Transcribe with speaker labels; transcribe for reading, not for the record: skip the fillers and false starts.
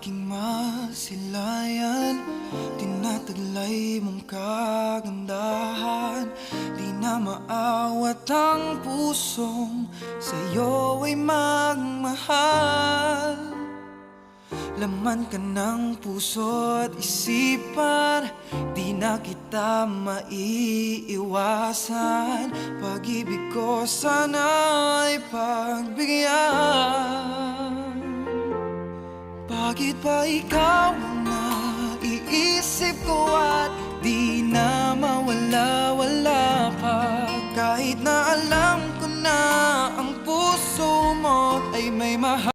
Speaker 1: aking masilayan, tinataglay mong kagandahan. Di na maawat ang pusong sa'yo ay magmahal. Laman ka ng puso at isipan, di na kita maiiwasan. Pag-ibig ko sana'y pagbigyan. Bakit ba ikaw ang naiisip ko at di na mawala-wala pa? Kahit na alam ko na ang puso mo ay may mahal